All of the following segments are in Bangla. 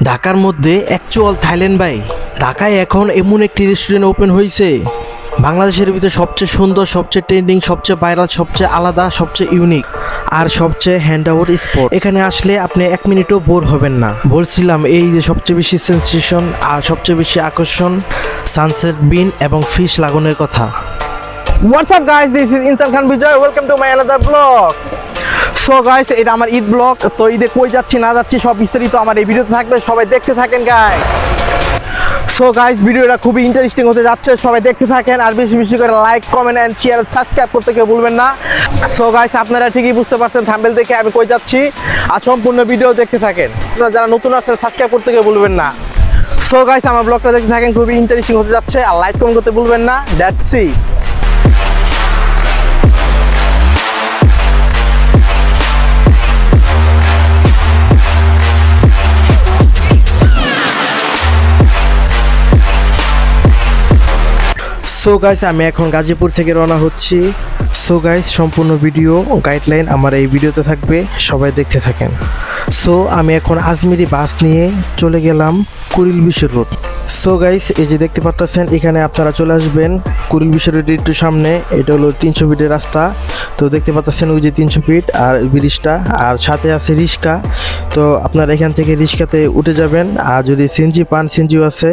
ঢাকার মধ্যে অ্যাকচুয়াল থাইল্যান্ড ভাই। ঢাকায় এখন এমন একটি রেস্টুরেন্ট ওপেন হয়েছে বাংলাদেশের ভিতরে সবচেয়ে সুন্দর, সবচেয়ে ট্রেন্ডিং, সবচেয়ে ভাইরাল, সবচেয়ে আলাদা, সবচেয়ে ইউনিক আর সবচেয়ে হ্যান্ডআউট স্পট। এখানে আসলে আপনি এক মিনিটও বোর হবেন না। বলছিলাম এই যে সবচেয়ে বেশি সেন্সেশন আর সবচেয়ে বেশি আকর্ষণ সানসেট বিন এবং ফিশ লাগুনের কথা। What's up guys, this is Insan Khan Bijoy, welcome to my another vlog. So guys, এটা আমার ঈদ ব্লগ। তো ঈদে কই যাচ্ছি না যাচ্ছি সব বিস্তারিত আমার এই ভিডিওতে থাকবে, সবাই দেখতে থাকেন গাইস। সো গাইস, ভিডিওটা খুবই ইন্টারেস্টিং হতে যাচ্ছে, সবাই দেখতে থাকেন আর বেশি বেশি করে like, comment and share, subscribe করতে কেউ ভুলবেন না। সো গাইস, আপনারা ঠিকই বুঝতে পারছেন থাম্বনেল দেখে আমি কই যাচ্ছি, আর সম্পূর্ণ ভিডিও দেখতে থাকেন। আপনারা যারা নতুন আছেন সাবস্ক্রাইব করতে কেউ ভুলবেন না। সো গাইস, আমার ব্লগটা দেখতে থাকেন, খুবই ইন্টারেস্টিং হতে যাচ্ছে, আর লাইক কমেন্ট করতে ভুলবেন না। That's it. সো গাইস, আমি এখন গাজীপুর থেকে রওনা হচ্ছি। সো গাইস, সম্পূর্ণ ভিডিও গাইডলাইন আমার এই ভিডিওতে থাকবে, সবাই দেখতে থাকেন। সো আমি এখন আজমিরি বাস নিয়ে চলে গেলাম কুড়িল বিশ্ব রোড। সো গাইস, এই যে দেখতে পাচ্ছেন এখানে আপনারা চলে আসবেন কুড়িল বিশ্ব রোডের একটু সামনে। এটা হলো 300 ফিটের রাস্তা। তো দেখতে পাচ্ছেন ওই যে 300 ফিট আর ব্রিজটা, আর সাথে আছে রিক্সা। তো আপনারা এখান থেকে রিক্সাতে উঠে যাবেন, আর যদি সিএনজি পান সিএনজিও আছে,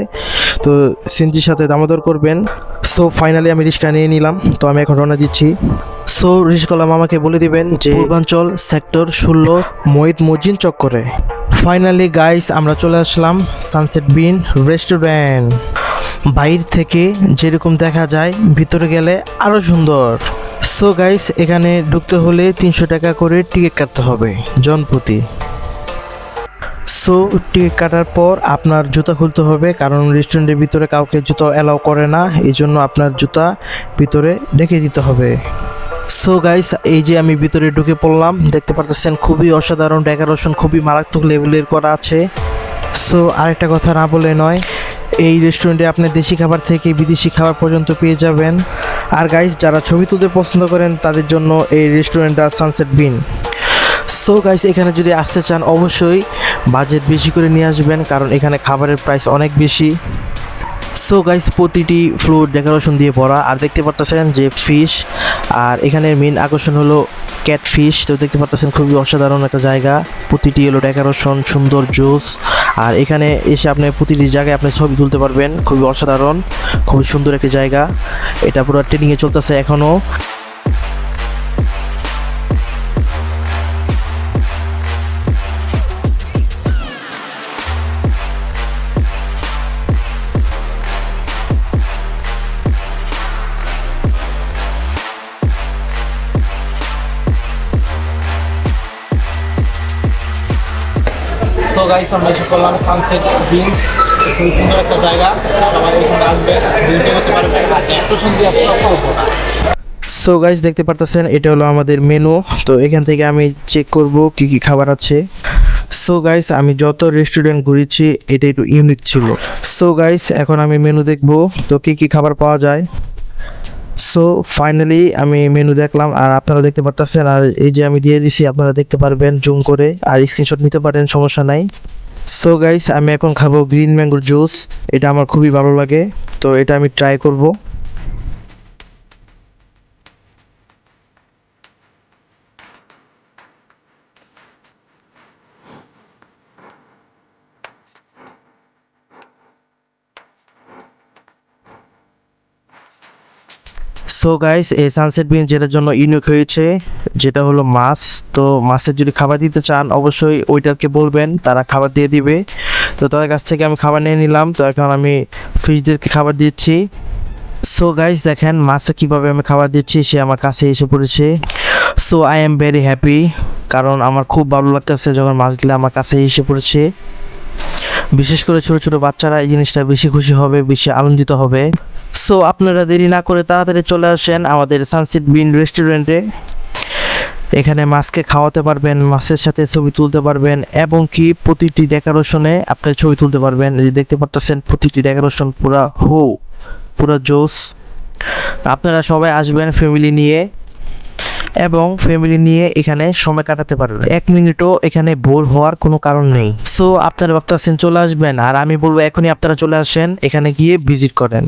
তো সিএনজির সাথে দামোদর করবেন। সো ফাইনালি আমি রিক্সা নিয়ে নিলাম, তো আমি এখন রওনা দিচ্ছি। সো রিক্সাওয়ালা মামাকে বলে দিবেন যে পূর্বাঞ্চল সেক্টর 16 মহিদ মসজিদ চক্করে। ফাইনালি গাইস, আমরা চলে আসলাম সানসেট বিন রেস্টুরেন্ট। বাইর থেকে যেরকম দেখা যায় ভিতরে গেলে আরও সুন্দর। সো গাইস, এখানে ঢুকতে হলে 300 টাকা করে টিকিট কাটতে হবে জনপ্রতি। সো টিকিট কাটার পর আপনার জুতা খুলতে হবে, কারণ রেস্টুরেন্টের ভিতরে কাউকে জুতা অ্যালাউ করে না, এই জন্য আপনার জুতা ভিতরে রেখে দিতে হবে। সো গাইস, এই যে আমি ভিতরে ঢুকে পড়লাম, দেখতে পাচ্ছেন খুবই অসাধারণ ডেকোরেশন, খুবই মারাত্মক লেভেলের করা আছে। সো আরেকটা কথা না বলে নয়, এই রেস্টুরেন্টে আপনি দেশি খাবার থেকে বিদেশি খাবার পর্যন্ত পেয়ে যাবেন। আর গাইস, যারা ছবি তুলতে পছন্দ করেন তাদের জন্য এই রেস্টুরেন্টটা সানসেট বিন। সো গাইস, এখানে যদি আসতে চান অবশ্যই বাজেট বেশি করে নিয়ে আসবেন, কারণ এখানে খাবারের প্রাইস অনেক বেশি। সো গাইস, প্রতিটি ফ্লোর ডেকোরেশন দিয়ে ভরা, আর দেখতে পাচ্ছেন যে ফিশ, আর এখানের মেন আকর্ষণ হলো ক্যাট ফিশ। তো দেখতে পাচ্ছেন খুবই অসাধারণ একটা জায়গা, প্রতিটি হলো ডেকোরেশন, সুন্দর জোস। আর এখানে এসে আপনি প্রতিটি জায়গায় আপনি ছবি তুলতে পারবেন, খুবই অসাধারণ, খুবই সুন্দর একটি জায়গা। এটা পুরো ট্রেনিংয়ে চলতেছে এখনও। সো গাইস, আমরা এসে করলাম সানসেট বিনস। খুবই সুন্দর একটা জায়গা, সবাই এখানে আসবে, ভিডিও করতে পারবে, আর ডেকোরেশন দিয়ে আপনারা করবো না। সো গাইস, দেখতে পারতেছেন এটা হলো আমাদের মেনু। তো এখান থেকে আমি চেক করব কি কি খাবার আছে। সো গাইস, আমি যত রেস্টুরেন্ট ঘুরেছি এটা একটু ইউনিক ছিল। সো গাইস, এখন আমি মেনু দেখব তো কি কি খাবার পাওয়া যায়। সো ফাইনালি আমি মেনু দেখলাম, আর আপনারা দেখতে পারতেছেন, আর এই যে আমি দিয়ে দিছি, আপনারা দেখতে পারবেন জুম করে, আর স্ক্রিনশট নিতে পারেন, সমস্যা নাই। সো গাইস, আমি এখন খাবো গ্রিন ম্যাঙ্গোর জুস। এটা আমার খুবই ভালো লাগে, তো এটা আমি ট্রাই করব। সো গাইস, এই সানসেট বিন যেটার জন্য ইউনিক হয়েছে, যেটা হলো মাছ। তো মাছের যদি খাবার দিতে চান অবশ্যই ওইটারকে বলবেন, তারা খাবার দিয়ে দিবে। তো তাদের কাছ থেকে আমি খাবার নিয়ে নিলাম, তো এখন আমি ফিশদেরকে খাবার দিচ্ছি। সো গাইস, দেখেন মাছটা কীভাবে আমি খাবার দিচ্ছি, সে আমার কাছে এসে পড়েছে। So I am very happy, কারণ আমার খুব ভালো লাগতেছে যখন মাছগুলো আমার কাছে এসে পড়েছে। বিশেষ করে ছোট ছোট বাচ্চারা এই জিনিসটা বেশি খুশি হবে, বেশি আনন্দিত হবে। সো আপনারা দেরি না করে তাড়াতাড়ি চলে আসেন আমাদের সানসেট বিন রেস্টুরেন্টে। এখানে মাছকে খাওয়াতে পারবেন, মাছের সাথে ছবি তুলতে পারবেন, এবং কি প্রতিটি ডেকোরেশনে আপনি ছবি তুলতে পারবেন। এই যে দেখতে পাচ্ছেন প্রতিটি ডেকোরেশন পুরা জোস। আপনারা সবাই আসবেন ফ্যামিলি নিয়ে, এবং ফ্যামিলি নিয়ে এখানে সময় কাটাতে পারবেন। 1 মিনিটও এখানে বোর হওয়ার কোনো কারণ নেই। সো আপনারা ভাবতেছেন চলে আসবেন, আর আমি বলবো এখনই আপনারা চলে আসেন, এখানে গিয়ে ভিজিট করেন।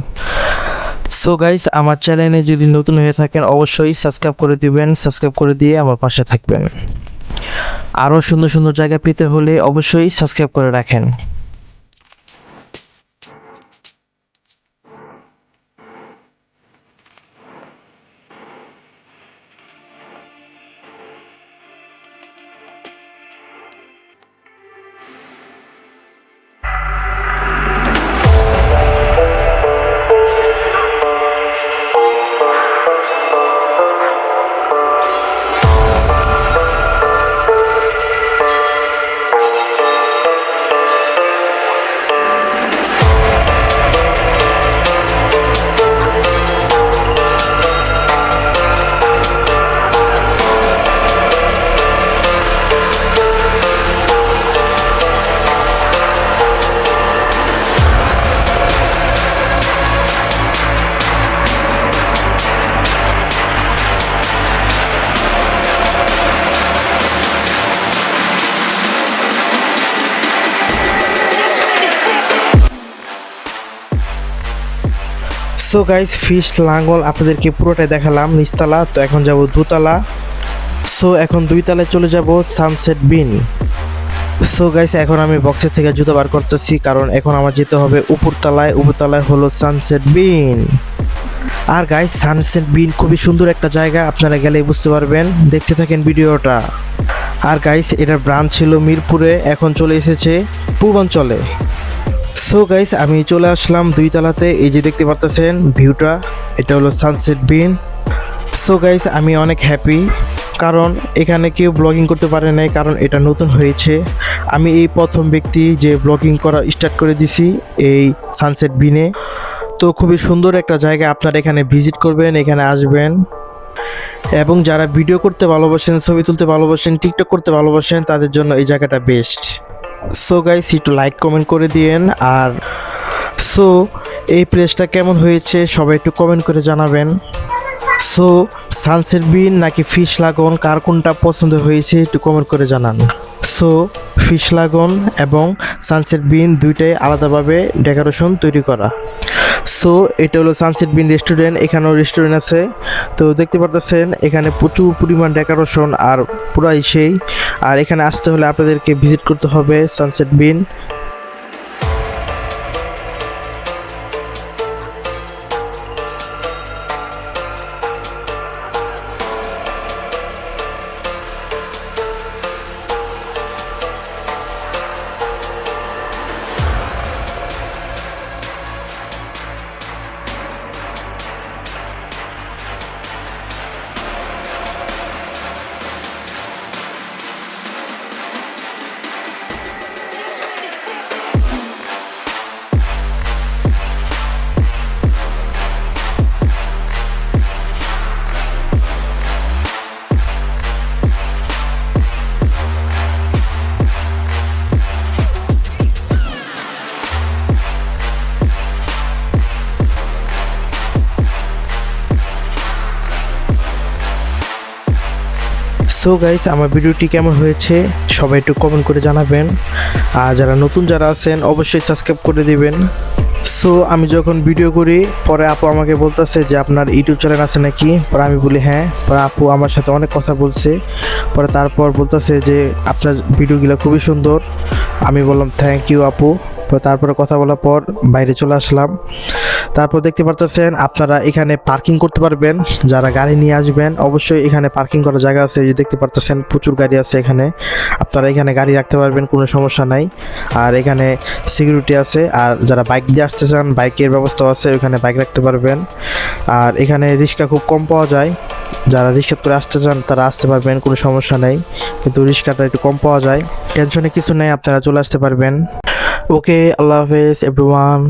সো গাইস, আমার চ্যানেলে যদি নতুন হয়ে থাকেন অবশ্যই সাবস্ক্রাইব করে দিবেন, সাবস্ক্রাইব করে দিয়ে আমার পাশে থাকবেন। আরও সুন্দর সুন্দর জায়গা পেতে হলে অবশ্যই সাবস্ক্রাইব করে রাখেন। সো গাইস, ফিশ লাঙ্গল আপনাদেরকে পুরোটাই দেখালাম নিচতলা, তো এখন যাব দোতলা। সো এখন 2 তলায় চলে যাব সানসেট বিন। সো গাইস, এখন আমি বক্সের থেকে জুতো বার করতেছি, কারণ এখন আমার যেতে হবে উপরতলায়। উপরতলায় হলো সানসেট বিন। আর গাইস, সানসেট বিন খুবই সুন্দর একটা জায়গা, আপনারা গেলেই বুঝতে পারবেন, দেখতে থাকেন ভিডিওটা। আর গাইস, এটার ব্রাঞ্চ ছিল মিরপুরে, এখন চলে এসেছে পূর্বাঞ্চলে। সো গাইস, আমি চলে আসলাম 2 তলাতে। এই যে দেখতে পারতেছেন ভিউটা, এটা হলো সানসেট বিন। সো গাইস, আমি অনেক হ্যাপি, কারণ এখানে কেউ ব্লগিং করতে পারে নাই, কারণ এটা নতুন হয়েছে। আমি এই প্রথম ব্যক্তি যে ব্লগিং করা স্টার্ট করে দিছি এই সানসেট বিনে। তো খুবই সুন্দর একটা জায়গা, আপনারা এখানে ভিজিট করবেন, এখানে আসবেন। এবং যারা ভিডিও করতে ভালোবাসেন, ছবি তুলতে ভালোবাসেন, টিকটক করতে ভালোবাসেন, তাদের জন্য এই জায়গাটা বেস্ট। সো গাইস, একটু লাইক কমেন্ট করে দিয়েন। আর সো এই প্লেসটা কেমন হয়েছে সবাই একটু কমেন্ট করে জানাবেন। সো সানসেট বিন নাকি ফিশ লাগন, কার কোনটা পছন্দ হয়েছে একটু কমেন্ট করে জানান। সো ফিশ লাগন এবং সানসেট বিন দুইটাই আলাদাভাবে ডেকোরেশন তৈরি করা। সো এটা হলো সানসেট বিন রেস্টুরেন্ট, এখানেও রেস্টুরেন্ট আছে। তো দেখতে পারতেছেন এখানে প্রচুর পরিমাণ ডেকোরেশন আর পুরাই সেই। আর এখানে আসতে হলে আপনাদেরকে ভিজিট করতে হবে সানসেট বিন। সো গাইস, আমার ভিডিওটি কেমন হয়েছে সবাই একটু কমেন্ট করে জানাবেন। আর যারা নতুন যারা আছেন অবশ্যই সাবস্ক্রাইব করে দিবেন। সো আমি যখন ভিডিও করি পরে আপু আমাকে বলতেছে যে আপনার ইউটিউব চ্যানেল আছে নাকি, পরে আমি বলি হ্যাঁ। পরে আপু আমার সাথে অনেক কথা বলছে, পরে তারপর বলতেছে যে আপনার ভিডিওগুলো খুবই সুন্দর। আমি বললাম থ্যাংক ইউ আপু। তারপরে কথা বলার পর বাইরে চলে আসলাম। তারপর দেখতে পারতেছেন আপনারা এখানে পার্কিং করতে পারবেন, যারা গাড়ি নিয়ে আসবেন অবশ্যই এখানে পার্কিং করার জায়গা আছে। এই যে দেখতে পারতেছেন প্রচুর গাড়ি আছে এখানে, আপনারা এখানে গাড়ি রাখতে পারবেন, কোনো সমস্যা নাই। আর এখানে সিকিউরিটি আছে, আর যারা বাইক দিয়ে আসতে চান বাইকের ব্যবস্থাও আছে, ওখানে বাইক রাখতে পারবেন। আর এখানে রিক্সা খুব কম পাওয়া যায়, যারা রিক্সা করে আসতে চান তারা আসতে পারবেন, কোনো সমস্যা নেই। কিন্তু রিক্সাটা একটু কম পাওয়া যায়, টেনশনে কিছু নেই, আপনারা চলে আসতে পারবেন। ওকে, আল্লাহ হাফেজ এভরিওয়ান।